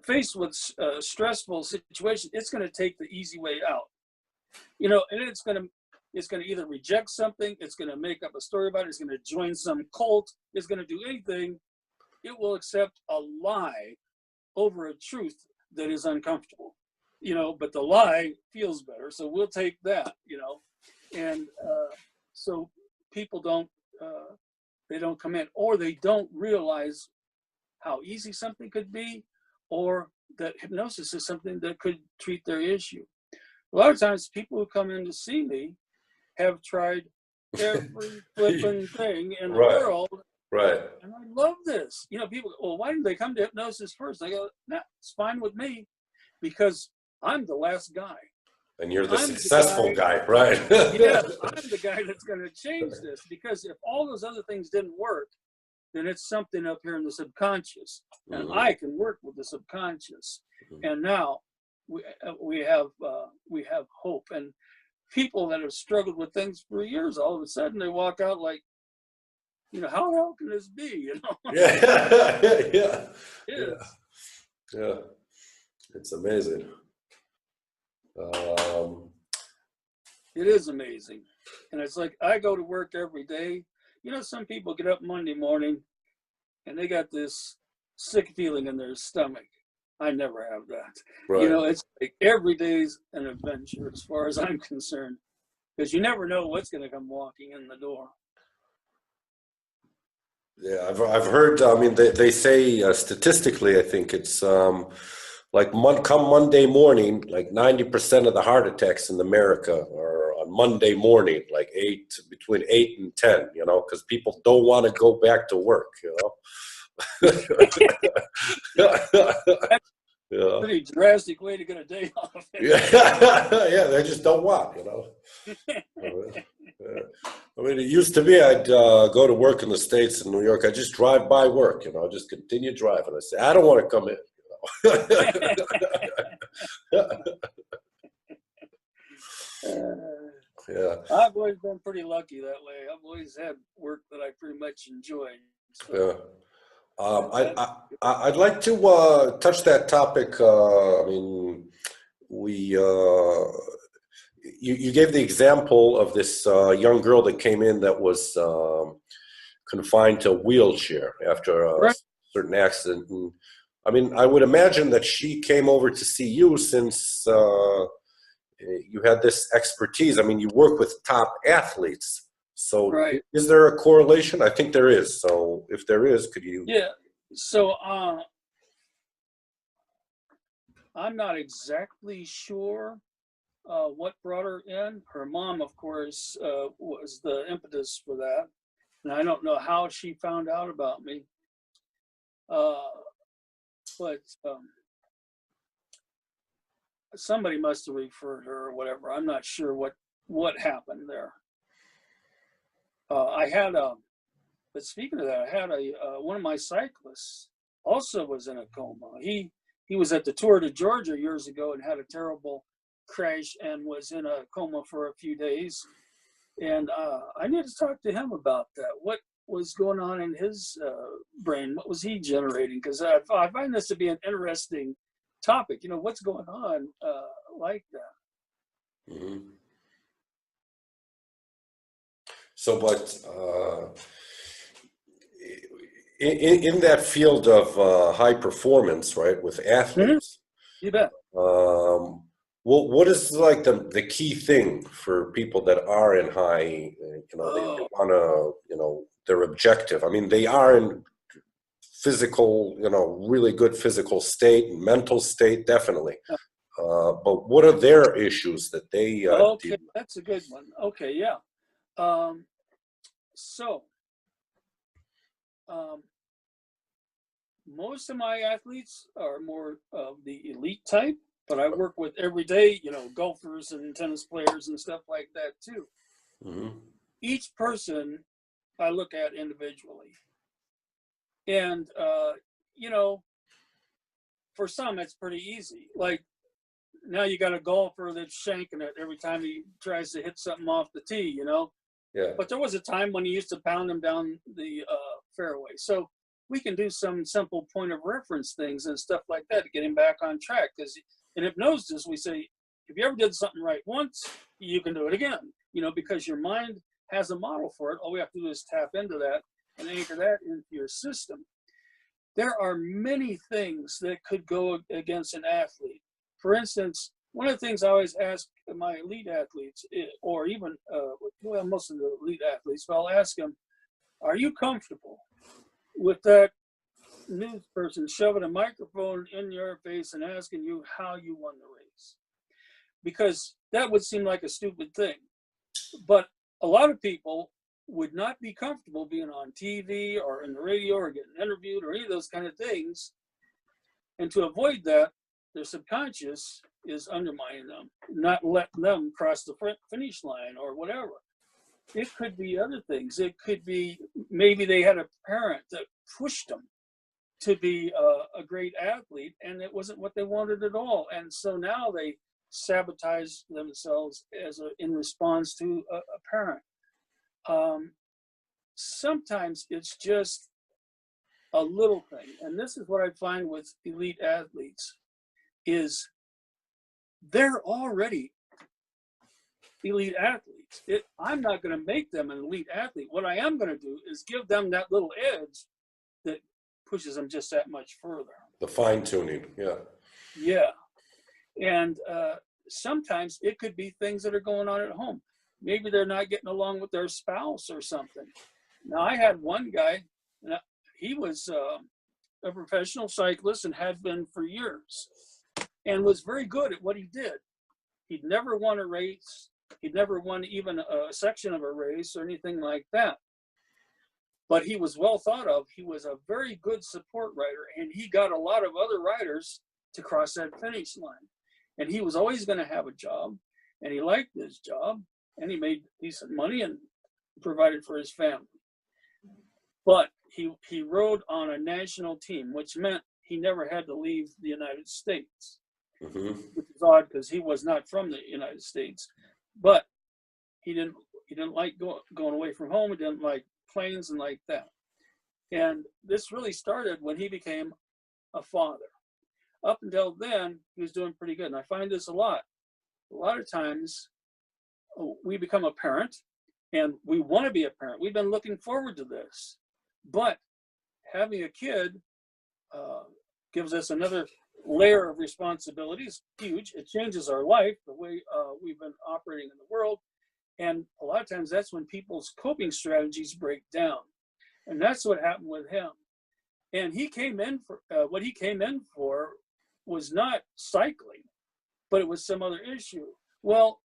faced with a stressful situation, it's going to take the easy way out, and it's going to either reject something, it's going to make up a story about it, it's going to join some cult, it's going to do anything. It will accept a lie over a truth that is uncomfortable, but the lie feels better, so we'll take that, and so people don't they don't come in, or they don't realize how easy something could be, or that hypnosis is something that could treat their issue. A lot of times people who come in to see me have tried every flipping thing in the world. Right. And I love this. People go, well, why didn't they come to hypnosis first? I go, no, it's fine with me, because I'm the last guy. And you're the successful guy, right? Yeah, I'm the guy that's going to change this, because if all those other things didn't work, then it's something up here in the subconscious, and I can work with the subconscious. And now we have hope, and people that have struggled with things for years, all of a sudden they walk out like, how the hell can this be? Yeah. Yeah. Yeah. It's amazing. It is amazing. And it's like, I go to work every day. Some people get up Monday morning and they got this sick feeling in their stomach. I never have that. Right. It's like every day's an adventure as far as I'm concerned, because you never know what's going to come walking in the door. Yeah, I've heard. I mean, they say statistically, I think it's like come Monday morning, like 90% of the heart attacks in America are on Monday morning, like between 8 and 10. Because people don't want to go back to work. Yeah. Pretty drastic way to get a day off. Yeah, they just don't want. I mean, it used to be I'd go to work in the States in New York. I just drive by work, just continue driving. I say, I don't want to come in. Yeah. I've always been pretty lucky that way. I've always had work that I pretty much enjoyed. So. Yeah. I'd like to touch that topic. I mean, you gave the example of this young girl that came in that was confined to a wheelchair after a certain accident. And, I mean, I would imagine that she came over to see you since you had this expertise. I mean, you work with top athletes. So is there a correlation? I think there is. So if there is, could you? Yeah. So I'm not exactly sure what brought her in. Her mom, of course, was the impetus for that. And I don't know how she found out about me. But somebody must have referred her or whatever. I'm not sure what happened there. But speaking of that, I had one of my cyclists also was in a coma. He was at the Tour de Georgia years ago and had a terrible crash and was in a coma for a few days. And I need to talk to him about that. What was going on in his brain? What was he generating? Because I find this to be an interesting topic. What's going on like that? Mm-hmm. So, but in that field of high performance, right, with athletes, you bet. What is like the key thing for people that are in high, they want to, their objective? I mean, they are in physical, really good physical state and mental state, definitely. But what are their issues that they okay, that's a good one. Okay, yeah. Most of my athletes are more of the elite type, but I work with everyday, golfers and tennis players and stuff like that too. Mm-hmm. Each person I look at individually. And, for some, it's pretty easy. Like now you got a golfer that's shanking it every time he tries to hit something off the tee, you know? Yeah. But there was a time when he used to pound them down the fairway. So we can do some simple point of reference things and stuff like that to get him back on track. Because in hypnosis, we say, if you ever did something right once, you can do it again, you know, because your mind has a model for it. All we have to do is tap into that and anchor that into your system. There are many things that could go against an athlete. For instance, one of the things I always ask my elite athletes, or even, well, most of the elite athletes, but I'll ask them, are you comfortable with that news person shoving a microphone in your face and asking you how you won the race? Because that would seem like a stupid thing. But a lot of people would not be comfortable being on TV or in the radio or getting interviewed or any of those kind of things. And to avoid that, their subconscious is undermining them, not letting them cross the finish line or whatever. It could be other things. It could be maybe they had a parent that pushed them to be a great athlete, and it wasn't what they wanted at all. And so now they sabotage themselves in response to a parent. Sometimes it's just a little thing. And this is what I find with elite athletes is they're already elite athletes. I'm not going to make them an elite athlete. What I am going to do is give them that little edge that pushes them just that much further. The fine tuning, yeah. Yeah. And sometimes it could be things that are going on at home. Maybe they're not getting along with their spouse or something. Now, I had one guy, he was a professional cyclist and had been for years and was very good at what he did. He'd never won a race. He'd never won even a section of a race or anything like that. But he was well thought of. He was a very good support rider, and he got a lot of other riders to cross that finish line. And he was always going to have a job, and he liked his job, and he made decent money and provided for his family. But he rode on a national team, which meant he never had to leave the United States, which is odd because he was not from the United States. But he didn't like going away from home. He didn't like planes and like that. And this really started when he became a father. Up until then, he was doing pretty good. And I find this a lot. A lot of times we become a parent and we want to be a parent. We've been looking forward to this. But having a kid gives us another layer of responsibilities. Huge. It changes our life, the way we've been operating in the world. And a lot of times that's when people's coping strategies break down. And that's what happened with him. And he came in for, what he came in for was not cycling, but it was some other issue. Well,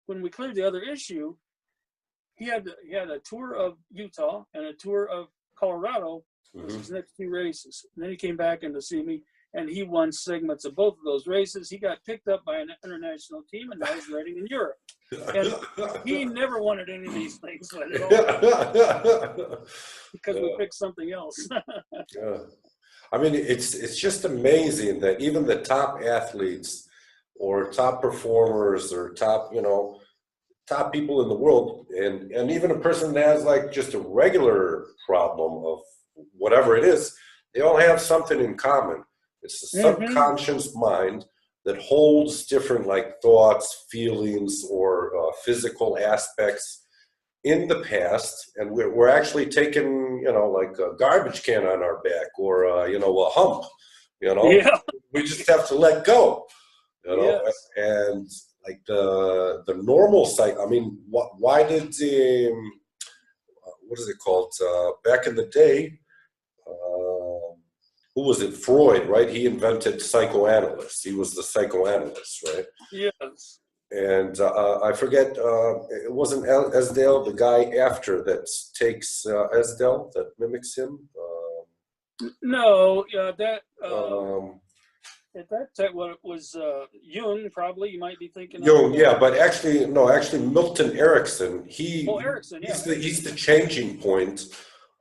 when we cleared the other issue, he had a tour of Utah and a tour of Colorado, was his next two races. And then he came back in to see me, and he won segments of both of those races. He got picked up by an international team, and now he's riding in Europe. And he never wanted any of these things at all because we picked something else. Yeah. I mean, it's just amazing that even the top athletes or top performers or top people in the world, and even a person that has like just a regular problem of whatever it is, they all have something in common. It's the subconscious mind that holds different like thoughts, feelings, or physical aspects in the past, and we're actually taking, like a garbage can on our back or a hump. Yeah. We just have to let go. Yes. And like the normal cycle. I mean, why did what is it called? Back in the day, who was it? Freud, right? He invented psychoanalysts. He was the psychoanalyst, right? Yes. And I forget, it wasn't Esdale, the guy after that takes Esdale, that mimics him. No, yeah, that at that time, what it was Jung, probably you might be thinking. Jung, yeah, but actually Milton Erickson. Erickson, yeah. He's the changing point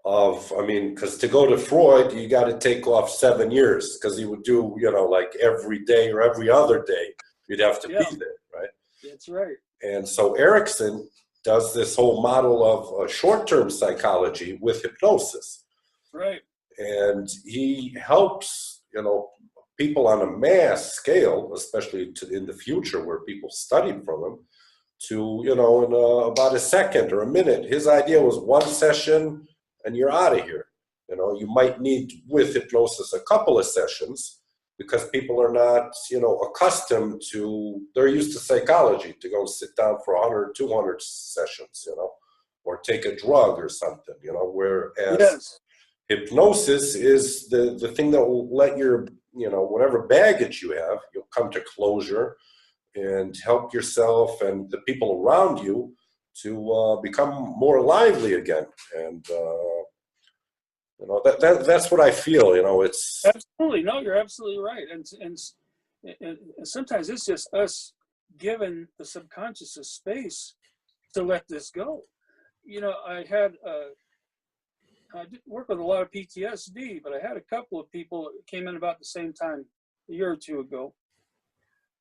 I mean, because to go to Freud, you got to take off 7 years because he would do, you know, like every day or every other day, you'd have to be Yeah, there, right? that's right. And so Erickson does this whole model of short-term psychology with hypnosis. Right. And he helps, you know, people on a mass scale, especially in the future where people study from him, to, you know, in about a second or a minute. His idea was one session and you're out of here. You know, you might need with hypnosis a couple of sessions because people are not, you know, accustomed to, they're used to psychology, to go sit down for 100, 200 sessions, you know, or take a drug or something, you know, whereas Yes. hypnosis is the thing that will let your, you know, whatever baggage you have, you'll come to closure and help yourself and the people around you to become more lively again. And, you know, that's what I feel, you know, it's... Absolutely. No, you're absolutely right. And sometimes it's just us giving the subconscious a space to let this go. You know, I did work with a lot of PTSD, but I had a couple of people that came in about the same time a year or two ago.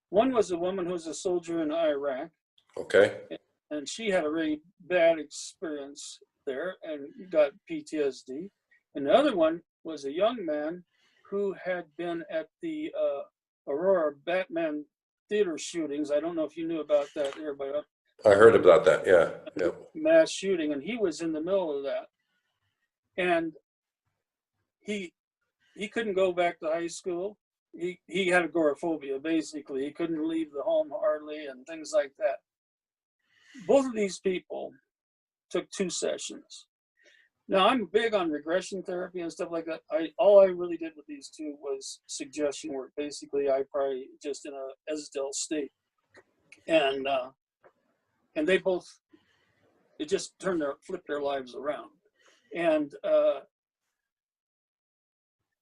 One was a woman who was a soldier in Iraq. Okay. And she had a really bad experience there and got PTSD. And the other one was a young man who had been at the Aurora Batman theater shootings. I don't know if you knew about that, everybody. I heard about that, yeah. Yep. Mass shooting, and he was in the middle of that. And he couldn't go back to high school. He had agoraphobia, basically. He couldn't leave the home hardly and things like that. Both of these people took 2 sessions. Now, I'm big on regression therapy and stuff like that. All I really did with these 2 was suggestion work. Basically, I probably just in a Esdell state. And they both, it just flipped their lives around. And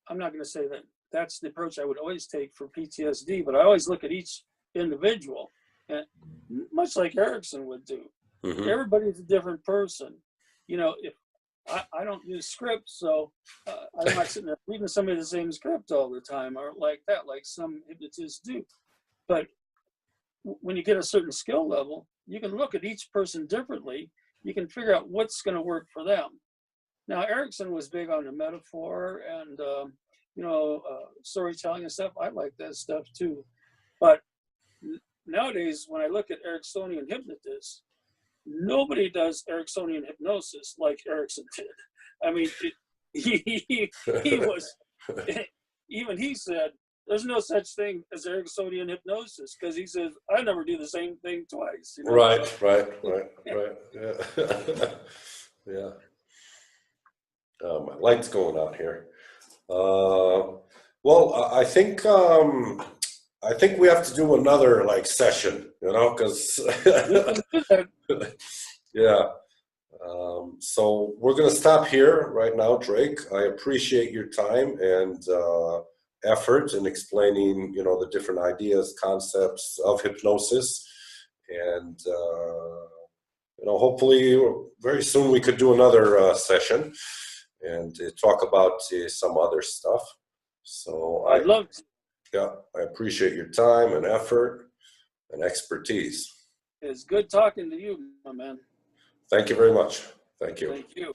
I'm not going to say that that's the approach I would always take for PTSD, but I always look at each individual, and much like Erickson would do. Mm-hmm. Everybody's a different person. You know, if I don't use scripts, so I'm not sitting there reading somebody the same script all the time or like that, like some hypnotists do. But when you get a certain skill level, you can look at each person differently. You can figure out what's going to work for them. Now, Erickson was big on the metaphor and, storytelling and stuff. I like that stuff too. But nowadays, when I look at Ericksonian hypnotists, nobody does Ericksonian hypnosis like Erickson did. I mean, he was, even he said, there's no such thing as Ericksonian hypnosis because he says, I never do the same thing twice. You know? Right. Yeah. Yeah. My light's going out here. Well, I think we have to do another session, because yeah. So we're going to stop here right now, Drake. I appreciate your time and effort in explaining, the different ideas, concepts of hypnosis, and hopefully very soon we could do another session and talk about some other stuff. So I'd love to. Yeah, I appreciate your time and effort and expertise. It's good talking to you, my man. Thank you very much. Thank you. Thank you.